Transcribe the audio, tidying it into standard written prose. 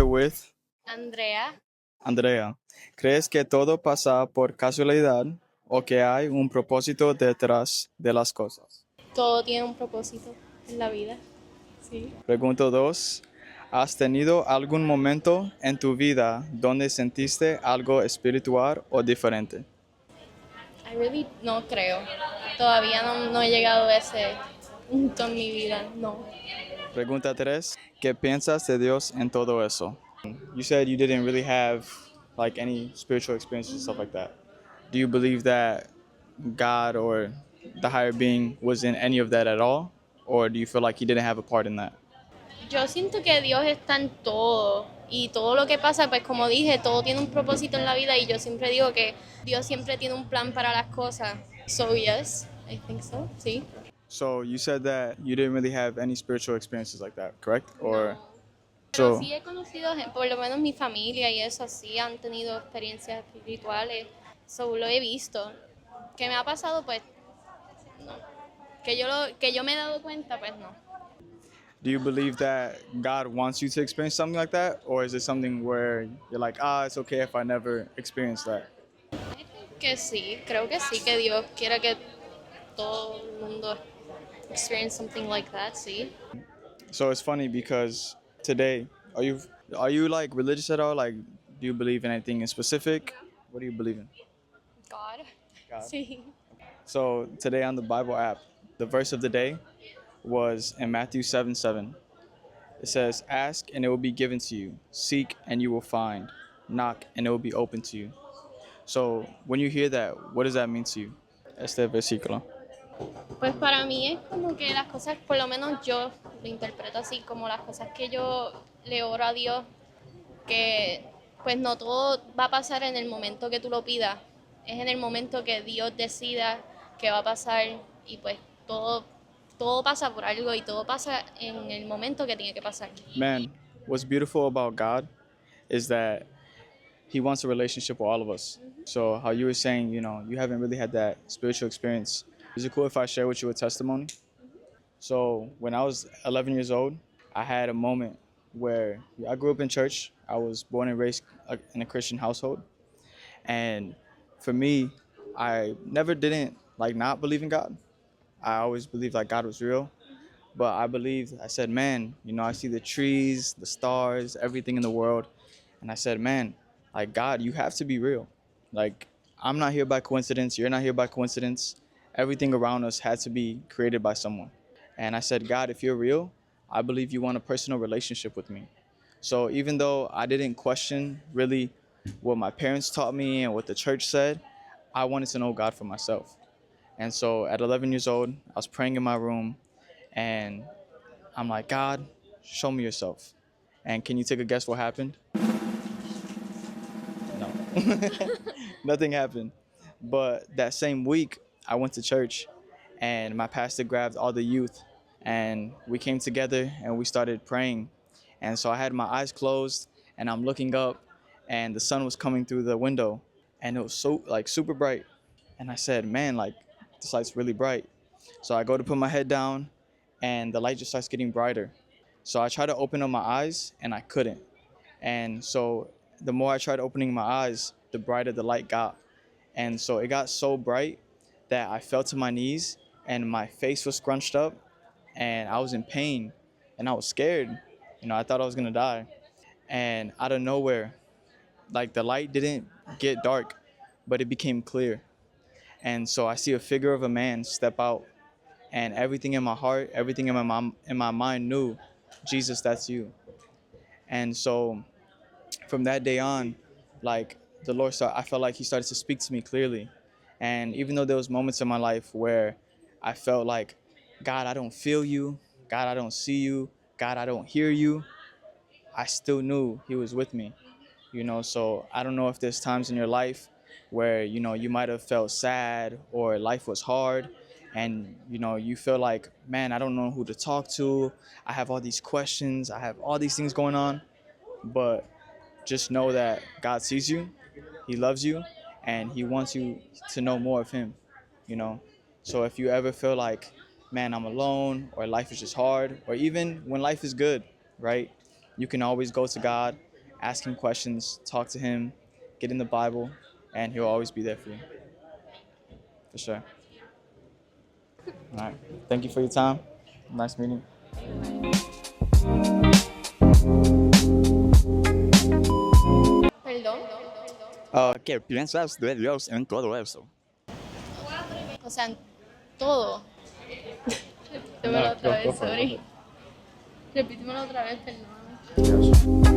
with Andrea. Andrea. ¿Crees que todo pasa por casualidad o que hay un propósito detrás de las cosas? Todo tiene un propósito en la vida. Sí. Pregunta 2. ¿Has tenido algún momento en tu vida donde sentiste algo espiritual o diferente? I really no creo. Todavía no he llegado a ese punto en mi vida, no. Pregunta 3. ¿Qué piensas de Dios en todo eso? You said you didn't really have like any spiritual experiences and stuff like that. Do you believe that God or the higher being was in any of that at all? Or do you feel like he didn't have a part in that? Yo siento que Dios está en todo y todo lo que pasa, pues como dije, todo tiene un propósito en la vida y yo siempre digo que Dios siempre tiene un plan para las cosas. So yes, I think so, sí. So you said that you didn't really have any spiritual experiences like that, correct? Or No. Pero so sí he conocido, por lo menos mi familia y eso, sí han tenido experiencias espirituales. So lo he visto. ¿Qué me ha pasado? Pues no. Que yo me he dado cuenta, pues no. do you believe that God wants you to experience something like that? Or is it something where you're like, it's okay if I never experience that? Que sí, creo que sí, que Dios quiere que todo el mundo experience something like that, sí. So it's funny because today, are you like religious at all? Like, do you believe in anything in specific? What do you believe in? God. God. Sí. So today on the Bible app, the verse of the day was in Matthew 7:7. It says, "Ask and it will be given to you. Seek and you will find. Knock and it will be open to you." So when you hear that, what does that mean to you? Este versículo. Pues para mí es como que las cosas, por lo menos yo lo interpreto así, como las cosas que yo le oro a Dios, que pues no todo va a pasar en el momento que tú lo pidas, es en el momento que Dios decida que va a pasar y pues todo pasa por algo y todo pasa en el momento que tiene que pasar. Man, what's beautiful about God is that he wants a relationship with all of us. So how you were saying, you haven't really had that spiritual experience. Is it cool if I share with you a testimony? So when I was 11 years old, I had a moment where I grew up in church. I was born and raised in a Christian household. And for me, I never didn't like not believe in God. I always believed like God was real. But I said, man, I see the trees, the stars, everything in the world. And I said, man, like God, you have to be real. Like I'm not here by coincidence. You're not here by coincidence. Everything around us had to be created by someone. And I said, God, if you're real, I believe you want a personal relationship with me. So even though I didn't question really what my parents taught me and what the church said, I wanted to know God for myself. And so at 11 years old, I was praying in my room and I'm like, God, show me yourself. And can you take a guess what happened? No. Nothing happened. But that same week, I went to church and my pastor grabbed all the youth and we came together and we started praying. And so I had my eyes closed and I'm looking up and the sun was coming through the window and it was so like super bright. And I said, man, like this light's really bright. So I go to put my head down and the light just starts getting brighter. So I tried to open up my eyes and I couldn't. And so the more I tried opening my eyes, the brighter the light got. And so it got so bright that I fell to my knees and my face was scrunched up and I was in pain and I was scared. I thought I was gonna die. And out of nowhere, like the light didn't get dark, but it became clear. And so I see a figure of a man step out and everything in my heart, everything in my mind knew, Jesus, that's you. And so from that day on, like I felt like he started to speak to me clearly. And even though there was moments in my life where I felt like, God, I don't feel you. God, I don't see you. God, I don't hear you. I still knew he was with me. So I don't know if there's times in your life where, you might have felt sad or life was hard and, you feel like, man, I don't know who to talk to. I have all these questions. I have all these things going on. But just know that God sees you, he loves you, and he wants you to know more of him, you know. So if you ever feel like, man, I'm alone, or life is just hard, or even when life is good, right? You can always go to God ask him questions, talk to him, get in the Bible, and he'll always be there for you. For sure. All right. Thank you for your time. Nice meeting you. Perdón. ¿Qué piensas de Dios en todo eso? O sea, en todo. Repítemelo otra vez, sorry. Repítemelo otra vez, perdón.